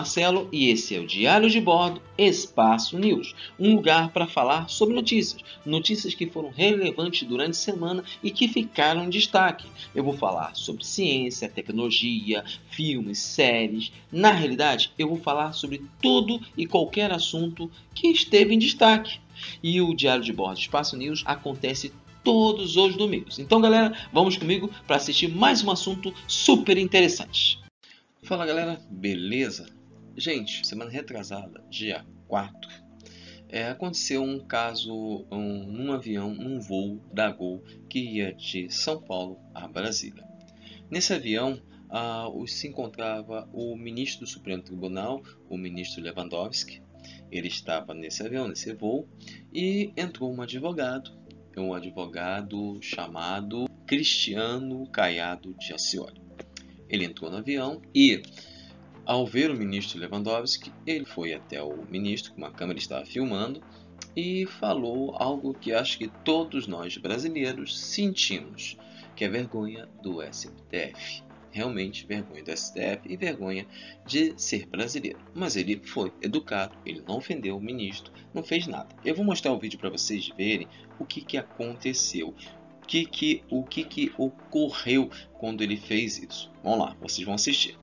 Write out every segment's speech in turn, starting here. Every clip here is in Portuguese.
Marcelo e esse é o Diário de Bordo Espaço News, um lugar para falar sobre notícias que foram relevantes durante a semana e que ficaram em destaque. Eu vou falar sobre ciência, tecnologia, filmes, séries. Na realidade, eu vou falar sobre todo e qualquer assunto que esteve em destaque. E o Diário de Bordo Espaço News acontece todos os domingos. Então, galera, vamos comigo para assistir mais um assunto super interessante. Fala, galera, beleza? Gente, semana retrasada, dia 4, aconteceu um caso num avião, num voo da Gol que ia de São Paulo a Brasília. Nesse avião se encontrava o ministro do Supremo Tribunal, o ministro Lewandowski. Ele estava nesse avião, nesse voo, e entrou um advogado chamado Cristiano Caiado de Ascioli. Ele entrou no avião e, ao ver o ministro Lewandowski, ele foi até o ministro, com uma câmera estava filmando, e falou algo que acho que todos nós brasileiros sentimos, que é vergonha do STF. Realmente vergonha do STF e vergonha de ser brasileiro. Mas ele foi educado, ele não ofendeu o ministro, não fez nada. Eu vou mostrar o vídeo para vocês verem o que aconteceu. O que ocorreu quando ele fez isso. Vamos lá, vocês vão assistir.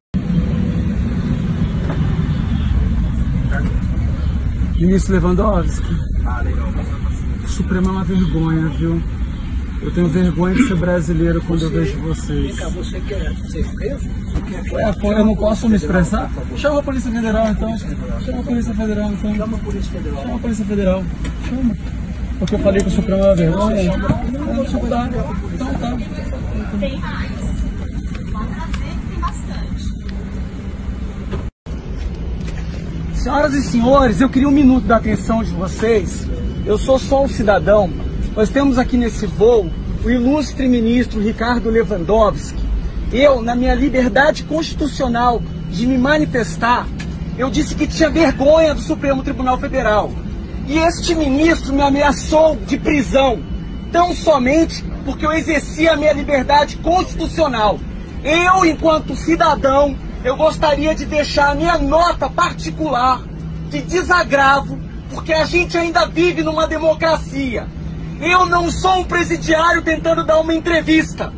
Ministro Lewandowski, o Supremo é uma vergonha, viu? Eu tenho vergonha de ser brasileiro quando eu vejo vocês. Você quer ser preso? Eu não posso me expressar? Chama a Polícia Federal, então. Chama a Polícia Federal, então. Chama a Polícia Federal. Chama a Polícia Federal. Chama. Porque eu falei que o Supremo é uma vergonha? Não, tá. Então tá. Tem mais. Pode trazer que tem bastante. Senhoras e senhores, eu queria um minuto da atenção de vocês. Eu sou só um cidadão. Nós temos aqui nesse voo o ilustre ministro Ricardo Lewandowski. Eu, na minha liberdade constitucional de me manifestar, eu disse que tinha vergonha do Supremo Tribunal Federal. E este ministro me ameaçou de prisão, tão somente porque eu exercia a minha liberdade constitucional. Eu, enquanto cidadão, eu gostaria de deixar a minha nota particular de desagravo, porque a gente ainda vive numa democracia. Eu não sou um presidiário tentando dar uma entrevista.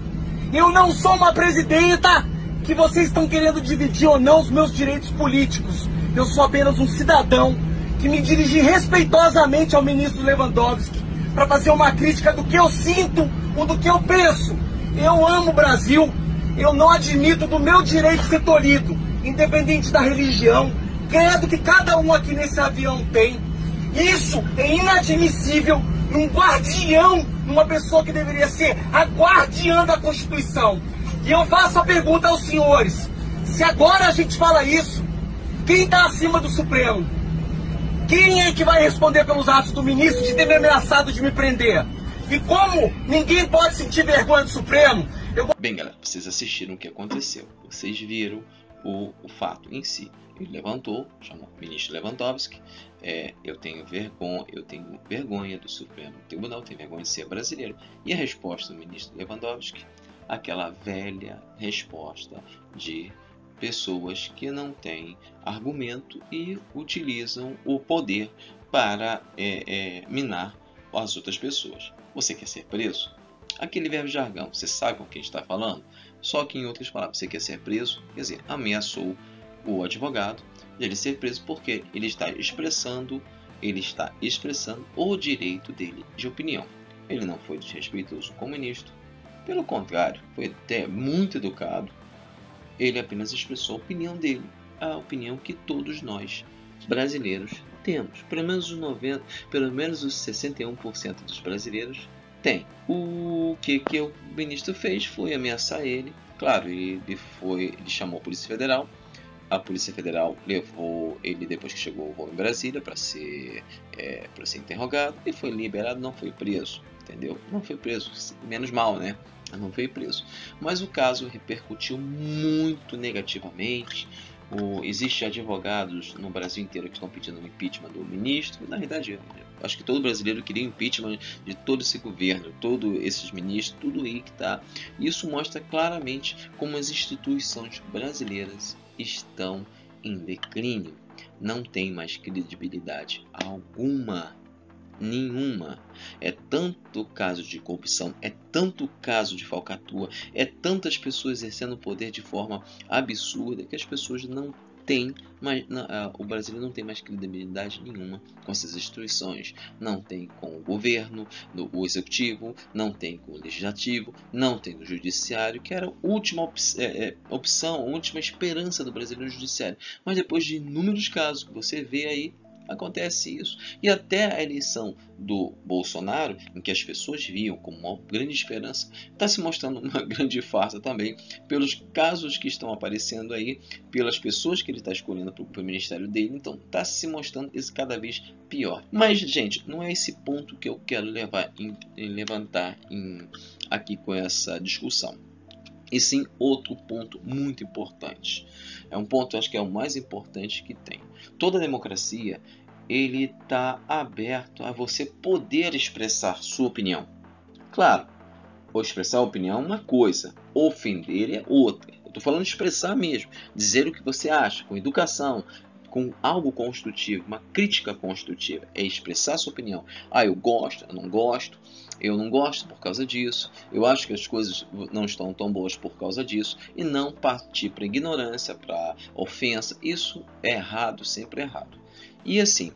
Eu não sou uma presidenta que vocês estão querendo dividir ou não os meus direitos políticos. Eu sou apenas um cidadão que me dirigi respeitosamente ao ministro Lewandowski para fazer uma crítica do que eu sinto ou do que eu penso. Eu amo o Brasil, eu não admito do meu direito ser tolhido, independente da religião, credo que cada um aqui nesse avião tem. Isso é inadmissível num guardião, numa pessoa que deveria ser a guardiã da Constituição. E eu faço a pergunta aos senhores, se agora a gente fala isso, quem está acima do Supremo? Quem é que vai responder pelos atos do ministro de ter me ameaçado de me prender? E como ninguém pode sentir vergonha do Supremo... Bem, galera, vocês assistiram o que aconteceu. Vocês viram o fato em si. Ele levantou, chamou o ministro Lewandowski. Eu tenho vergonha do Supremo Tribunal, tenho vergonha de ser brasileiro. E a resposta do ministro Lewandowski, aquela velha resposta de pessoas que não têm argumento e utilizam o poder para minar as outras pessoas. Você quer ser preso? Aquele verbo jargão, você sabe com quem está falando? Só que em outras palavras, você quer ser preso, quer dizer, ameaçou o advogado de ele ser preso porque ele está expressando o direito dele de opinião. Ele não foi desrespeitoso com o ministro, pelo contrário, foi até muito educado. Ele apenas expressou a opinião dele, a opinião que todos nós brasileiros temos. Pelo menos os 61% dos brasileiros têm. O que o ministro fez foi ameaçar ele. Claro, ele chamou a Polícia Federal. A Polícia Federal levou ele, depois que chegou o voo em Brasília, para ser interrogado, e foi liberado, não foi preso, entendeu? Não foi preso, menos mal, né? Não foi preso. Mas o caso repercutiu muito negativamente. Existem advogados no Brasil inteiro que estão pedindo o impeachment do ministro. Na verdade, acho que todo brasileiro queria o impeachment de todo esse governo, todos esses ministros, tudo aí que está. Isso mostra claramente como as instituições brasileiras estão em declínio, não tem mais credibilidade alguma, nenhuma. É tanto caso de corrupção, é tanto caso de falcatrua, é tantas pessoas exercendo o poder de forma absurda que as pessoas não têm mais, o Brasil não tem mais credibilidade nenhuma com essas instituições, não tem com o governo, o executivo, não tem com o legislativo, não tem com o judiciário, que era a última opção, a última esperança do Brasil no judiciário. Mas depois de inúmeros casos que você vê aí, acontece isso. E até a eleição do Bolsonaro, em que as pessoas viam como uma grande esperança, está se mostrando uma grande farsa também, pelos casos que estão aparecendo aí, pelas pessoas que ele está escolhendo para o ministério dele. Então está se mostrando isso cada vez pior. Mas, gente, não é esse ponto que eu quero levantar aqui com essa discussão. E sim outro ponto muito importante. É um ponto, acho que é o mais importante que tem. Toda democracia, ele está aberto a você poder expressar sua opinião. Claro, expressar a opinião é uma coisa, ofender é outra. Eu estou falando de expressar mesmo, dizer o que você acha, com educação, com algo construtivo, uma crítica construtiva. É expressar sua opinião. Eu gosto, eu não gosto. Eu não gosto por causa disso, eu acho que as coisas não estão tão boas por causa disso, e não partir para ignorância, para ofensa. Isso é errado, sempre é errado. E assim,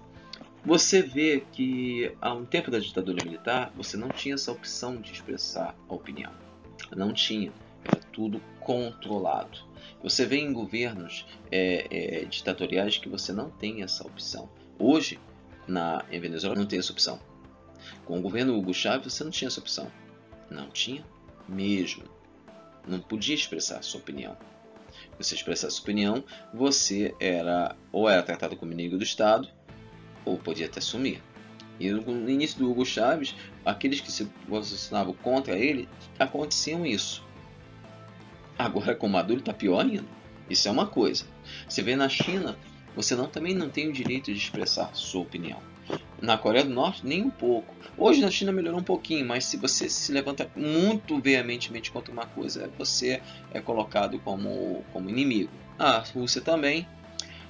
você vê que há um tempo da ditadura militar, você não tinha essa opção de expressar a opinião. Não tinha, era tudo controlado. Você vê em governos ditatoriais que você não tem essa opção. Hoje, em Venezuela, não tem essa opção. Com o governo Hugo Chávez, você não tinha essa opção. Não tinha mesmo. Não podia expressar a sua opinião. Você expressar a sua opinião, você era tratado como inimigo do Estado, ou podia até sumir. E no início do Hugo Chávez, aqueles que se posicionavam contra ele, aconteciam isso. Agora com o Maduro está pior ainda. Isso é uma coisa. Você vê na China, você também não tem o direito de expressar sua opinião. Na Coreia do Norte, nem um pouco. Hoje na China melhorou um pouquinho, mas se você se levanta muito veementemente contra uma coisa, você é colocado como inimigo. A Rússia também.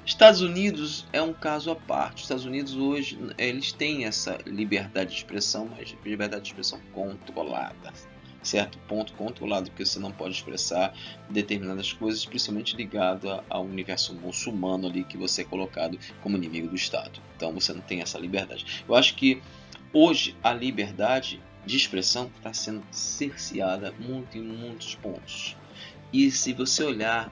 Estados Unidos é um caso à parte. Os Estados Unidos hoje, eles têm essa liberdade de expressão, mas liberdade de expressão controlada. Certo ponto controlado, porque você não pode expressar determinadas coisas, principalmente ligado ao universo muçulmano ali, que você é colocado como inimigo do Estado. Então você não tem essa liberdade. Eu acho que hoje a liberdade de expressão está sendo cerceada em muitos pontos. E se você olhar,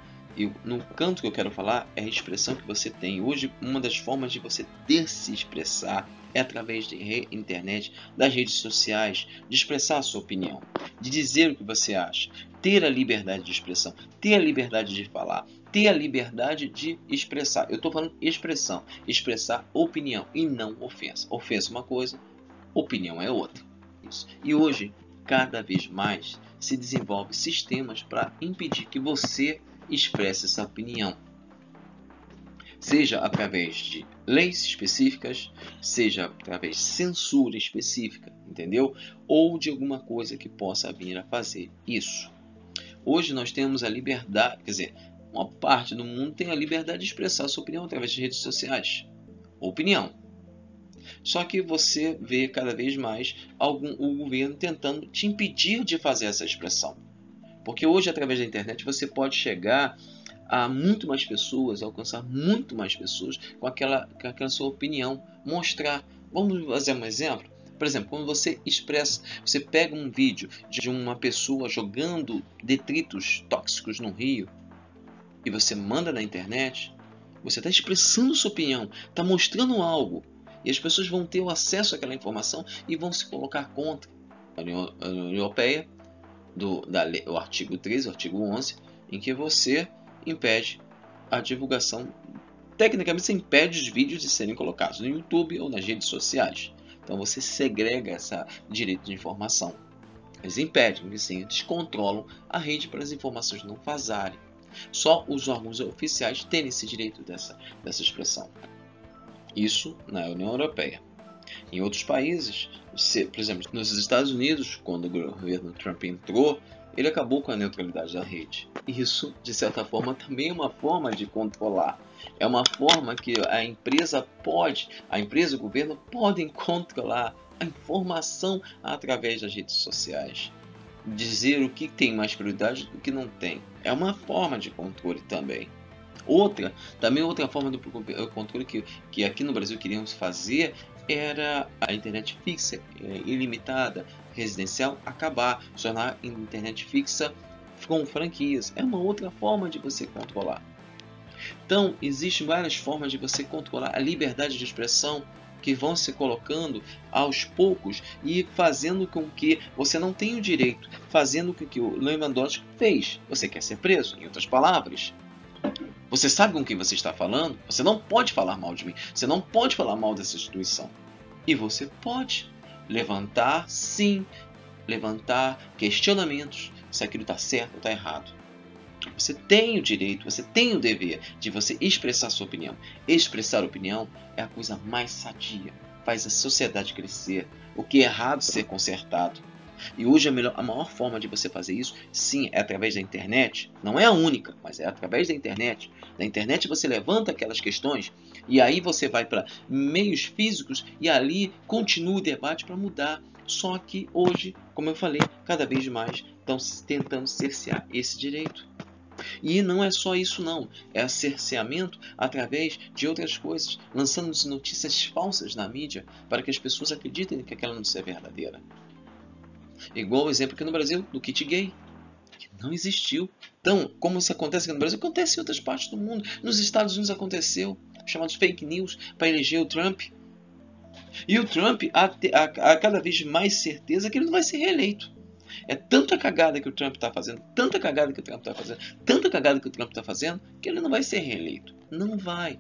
no canto que eu quero falar é a expressão que você tem. Hoje, uma das formas de você se expressar é através da internet, das redes sociais, de expressar a sua opinião, de dizer o que você acha, ter a liberdade de expressão, ter a liberdade de falar, ter a liberdade de expressar. Eu estou falando expressão, expressar opinião e não ofensa. Ofensa é uma coisa, opinião é outra. Isso. E hoje, cada vez mais, se desenvolve sistemas para impedir que você expresse essa opinião. Seja através de leis específicas, seja através de censura específica, entendeu? Ou de alguma coisa que possa vir a fazer isso. Hoje nós temos a liberdade, quer dizer, uma parte do mundo tem a liberdade de expressar a sua opinião através de redes sociais. Opinião. Só que você vê cada vez mais o governo tentando te impedir de fazer essa expressão. Porque hoje, através da internet, você pode chegar a muito mais pessoas, alcançar muito mais pessoas com aquela sua opinião, mostrar. Vamos fazer um exemplo? Por exemplo, quando você pega um vídeo de uma pessoa jogando detritos tóxicos no rio e você manda na internet, você está expressando sua opinião, está mostrando algo. E as pessoas vão ter o acesso àquela informação e vão se colocar contra a União Europeia, o artigo 13, o artigo 11, em que você impede a divulgação. Tecnicamente, você impede os vídeos de serem colocados no YouTube ou nas redes sociais. Então, você segrega esse direito de informação. Eles impedem, eles descontrolam a rede para as informações não vazarem. Só os órgãos oficiais têm esse direito dessa expressão. Isso na União Europeia. Em outros países, por exemplo, nos Estados Unidos, quando o governo Trump entrou, ele acabou com a neutralidade da rede. Isso, de certa forma, também é uma forma de controlar. É uma forma que a empresa e o governo podem controlar a informação através das redes sociais. Dizer o que tem mais prioridade do que não tem. É uma forma de controle também. Outra forma do controle que aqui no Brasil queríamos fazer era a internet fixa, ilimitada, residencial, acabar, tornar a internet fixa com franquias. É uma outra forma de você controlar. Então, existem várias formas de você controlar a liberdade de expressão que vão se colocando aos poucos e fazendo com que você não tenha o direito, fazendo com que o Lewandowski fez. Você quer ser preso, em outras palavras. Você sabe com quem você está falando? Você não pode falar mal de mim. Você não pode falar mal dessa instituição. E você pode levantar, sim, questionamentos se aquilo está certo ou está errado. Você tem o direito, você tem o dever de você expressar sua opinião. Expressar opinião é a coisa mais sadia. Faz a sociedade crescer. O que é errado ser consertado. E hoje a maior forma de você fazer isso, sim, é através da internet. Não é a única, mas é através da internet. Na internet você levanta aquelas questões e aí você vai para meios físicos e ali continua o debate para mudar. Só que hoje, como eu falei, cada vez mais estão tentando cercear esse direito. E não é só isso não, é cerceamento através de outras coisas, lançando notícias falsas na mídia para que as pessoas acreditem que aquela notícia é verdadeira. Igual o exemplo aqui no Brasil do kit gay, que não existiu. Então, como isso acontece aqui no Brasil, acontece em outras partes do mundo. Nos Estados Unidos aconteceu, chamados fake news, para eleger o Trump. E o Trump, a cada vez mais certeza que ele não vai ser reeleito. É tanta cagada que o Trump está fazendo, que ele não vai ser reeleito. Não vai.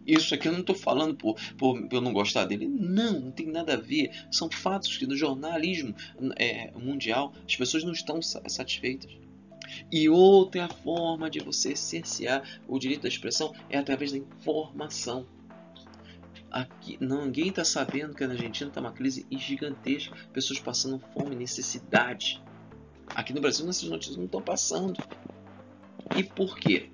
Isso aqui eu não estou falando por eu não gostar dele. Não tem nada a ver. São fatos que no jornalismo mundial as pessoas não estão satisfeitas. E outra forma de você cercear o direito da expressão é através da informação. Aqui, ninguém está sabendo que na Argentina está uma crise gigantesca. Pessoas passando fome, necessidade. Aqui no Brasil essas notícias não estão passando. E por quê?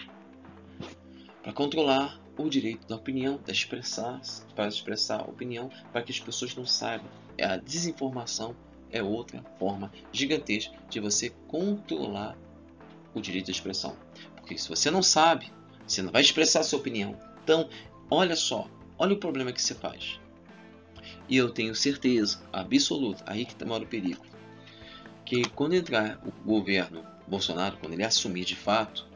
Para controlar o direito da opinião, para expressar a opinião, para que as pessoas não saibam. A desinformação é outra forma gigantesca de você controlar o direito da expressão. Porque se você não sabe, você não vai expressar a sua opinião. Então, olha o problema que você faz. E eu tenho certeza absoluta, aí que mora o perigo, que quando entrar o governo Bolsonaro, quando ele assumir de fato,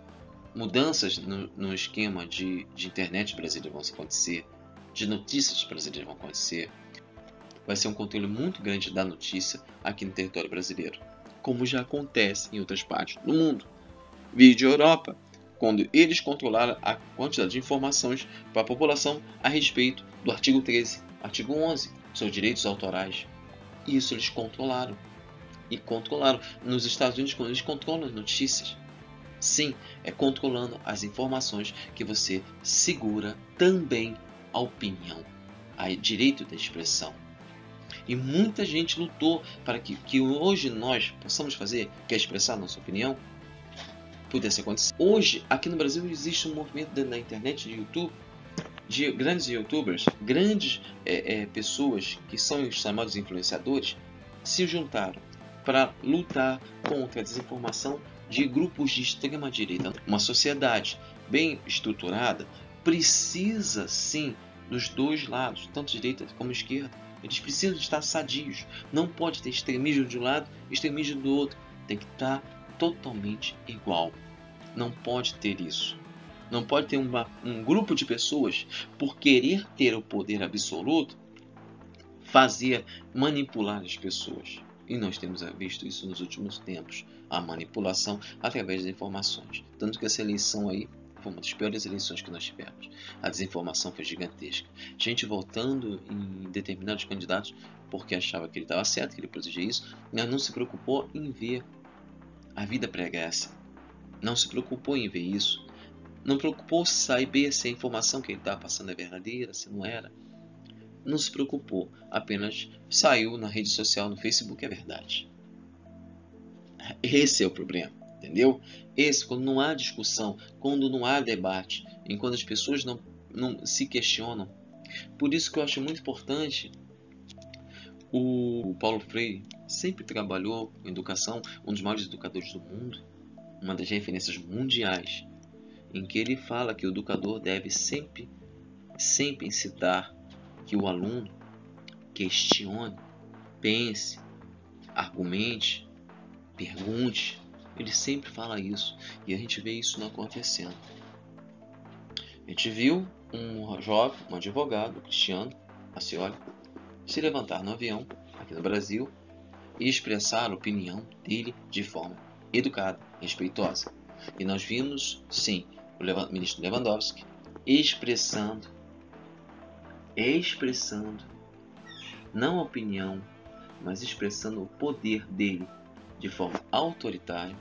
mudanças no esquema de internet brasileiro vão acontecer, de notícias brasileiras vão acontecer. Vai ser um controle muito grande da notícia aqui no território brasileiro, como já acontece em outras partes do mundo. Vídeo Europa, quando eles controlaram a quantidade de informações para a população a respeito do artigo 13, artigo 11, seus direitos autorais. Isso eles controlaram. E controlaram. Nos Estados Unidos, quando eles controlam as notícias, sim, é controlando as informações que você segura também a opinião, a direito da expressão. E muita gente lutou para que hoje nós possamos fazer, que é expressar a nossa opinião, pudesse acontecer. Hoje, aqui no Brasil, existe um movimento dentro da internet, de YouTube, de grandes youtubers, grandes pessoas que são os chamados influenciadores, se juntaram para lutar contra a desinformação de grupos de extrema direita. Uma sociedade bem estruturada precisa sim dos dois lados, tanto direita como esquerda. Eles precisam estar sadios. Não pode ter extremismo de um lado e extremismo do outro. Tem que estar totalmente igual. Não pode ter isso. Não pode ter um grupo de pessoas, por querer ter o poder absoluto, manipular as pessoas. E nós temos visto isso nos últimos tempos. A manipulação através das informações. Tanto que essa eleição aí foi uma das piores eleições que nós tivemos. A desinformação foi gigantesca. Gente votando em determinados candidatos porque achava que ele estava certo, que ele protegia isso, mas não se preocupou em ver a vida pregressa. Não se preocupou em ver isso. Não preocupou em saber se a informação que ele estava passando é verdadeira, se não era. não se preocupou, apenas saiu na rede social, no Facebook, é verdade. Esse é o problema, entendeu? Esse, quando não há discussão, quando não há debate, enquanto as pessoas não se questionam. Por isso que eu acho muito importante, o Paulo Freire sempre trabalhou com educação, um dos maiores educadores do mundo, uma das referências mundiais, em que ele fala que o educador deve sempre incitar que o aluno questione, pense, argumente, pergunte. Ele sempre fala isso, e a gente vê isso não acontecendo. A gente viu um jovem, um advogado, Cristiano Ascioli, se levantar no avião, aqui no Brasil, e expressar a opinião dele de forma educada, respeitosa. E nós vimos, sim, o ministro Lewandowski expressando, não a opinião, mas expressando o poder dele de forma autoritária,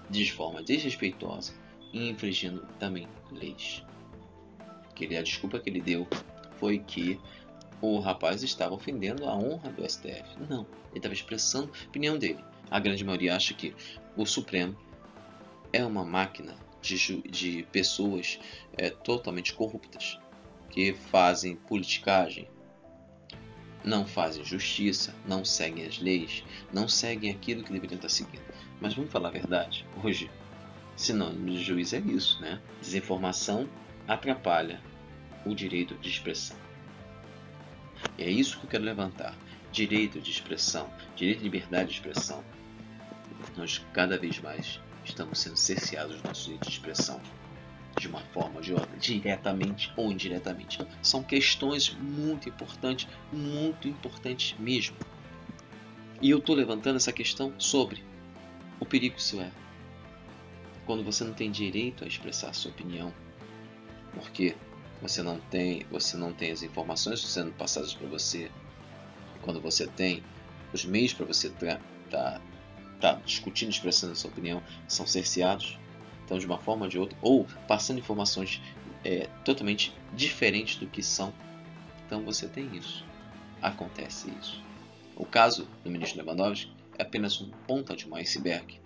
de forma desrespeitosa e infringindo também leis. A desculpa que ele deu foi que o rapaz estava ofendendo a honra do STF. Não, ele estava expressando a opinião dele. A grande maioria acha que o Supremo é uma máquina de pessoas totalmente corruptas, que fazem politicagem, não fazem justiça, não seguem as leis, não seguem aquilo que deveriam estar seguindo. Mas vamos falar a verdade, hoje, sinônimo de juiz é isso, né? Desinformação atrapalha o direito de expressão. E é isso que eu quero levantar. Direito de expressão, direito de liberdade de expressão. Nós cada vez mais estamos sendo cerceados do nosso direito de expressão, de uma forma ou de outra, diretamente ou indiretamente. São questões muito importantes mesmo. E eu estou levantando essa questão sobre o perigo que isso é. Quando você não tem direito a expressar a sua opinião, porque você não tem as informações sendo passadas para você. E quando você tem os meios para você tá discutindo, expressando a sua opinião, são cerceados. Então, de uma forma ou de outra, ou passando informações totalmente diferentes do que são. Então, você tem isso. Acontece isso. O caso do ministro Lewandowski é apenas uma ponta de um iceberg.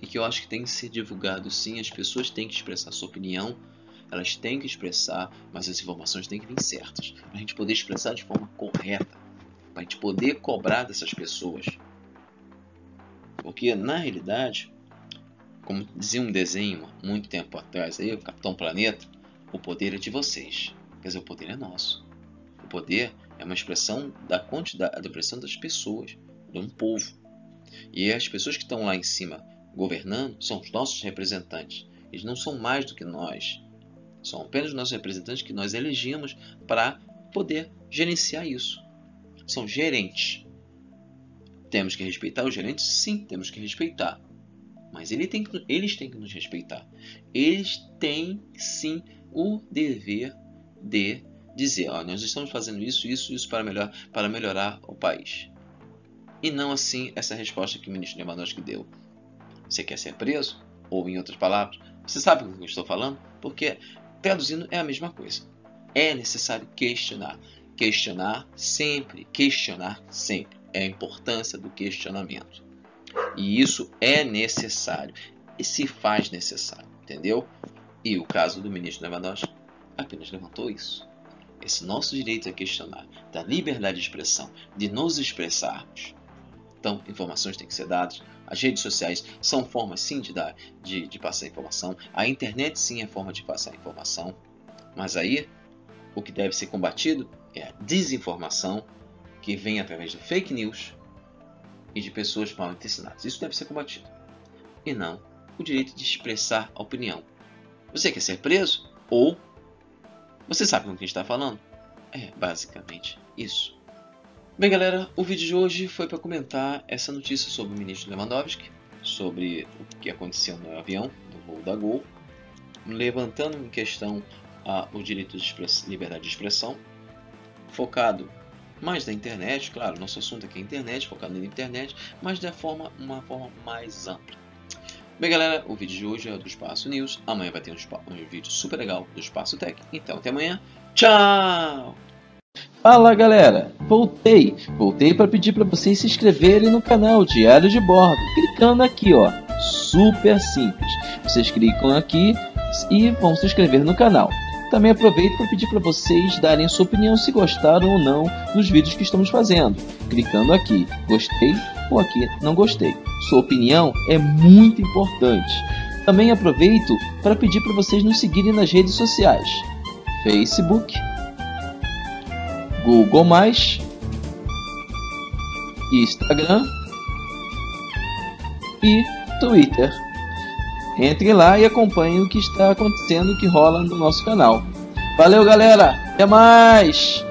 E que eu acho que tem que ser divulgado, sim. As pessoas têm que expressar a sua opinião. Elas têm que expressar, mas as informações têm que vir certas. Para a gente poder expressar de forma correta. Para a gente poder cobrar dessas pessoas. Porque, na realidade, como dizia um desenho muito tempo atrás, aí, o Capitão Planeta, o poder é de vocês. Quer dizer, o poder é nosso. O poder é uma expressão da quantidade, da pressão das pessoas, de um povo. E as pessoas que estão lá em cima governando são os nossos representantes. Eles não são mais do que nós. São apenas os nossos representantes que nós elegemos para poder gerenciar isso. São gerentes. Temos que respeitar os gerentes? Sim, temos que respeitar. Mas eles têm que nos respeitar. Eles têm, sim, o dever de dizer, nós estamos fazendo isso para melhorar o país. E não assim essa resposta que o ministro Lewandowski deu. Você quer ser preso? Ou, em outras palavras, você sabe o que eu estou falando? Porque, traduzindo, é a mesma coisa. É necessário questionar. Questionar sempre. É a importância do questionamento. E isso é necessário. E se faz necessário. Entendeu? E o caso do ministro Lewandowski apenas levantou isso. Esse nosso direito a questionar, da liberdade de expressão, de nos expressarmos. Então, informações têm que ser dadas. As redes sociais são formas, sim, de passar informação. A internet, sim, é forma de passar informação. Mas aí, o que deve ser combatido é a desinformação, que vem através do fake news e de pessoas mal intencionadas. Isso deve ser combatido. E não o direito de expressar a opinião. Você quer ser preso? Ou você sabe com quem está falando? É basicamente isso. Bem, galera, o vídeo de hoje foi para comentar essa notícia sobre o ministro Lewandowski, sobre o que aconteceu no avião, no voo da Gol, levantando em questão o direito de liberdade de expressão, focado mais na internet, claro, nosso assunto aqui é internet, focado na internet, mas de uma forma mais ampla. Bem, galera, o vídeo de hoje é do Espaço News. Amanhã vai ter um vídeo super legal do Espaço Tech. Então, até amanhã Tchau! Fala galera, voltei para pedir para vocês se inscreverem no canal Diário de Bordo, clicando aqui ó, super simples, vocês clicam aqui e vão se inscrever no canal. Também aproveito para pedir para vocês darem sua opinião se gostaram ou não dos vídeos que estamos fazendo, clicando aqui, gostei ou aqui não gostei. Sua opinião é muito importante. Também aproveito para pedir para vocês nos seguirem nas redes sociais, Facebook, Google+, Instagram e Twitter. Entrem lá e acompanhem o que está acontecendo, o que rola no nosso canal. Valeu galera, até mais!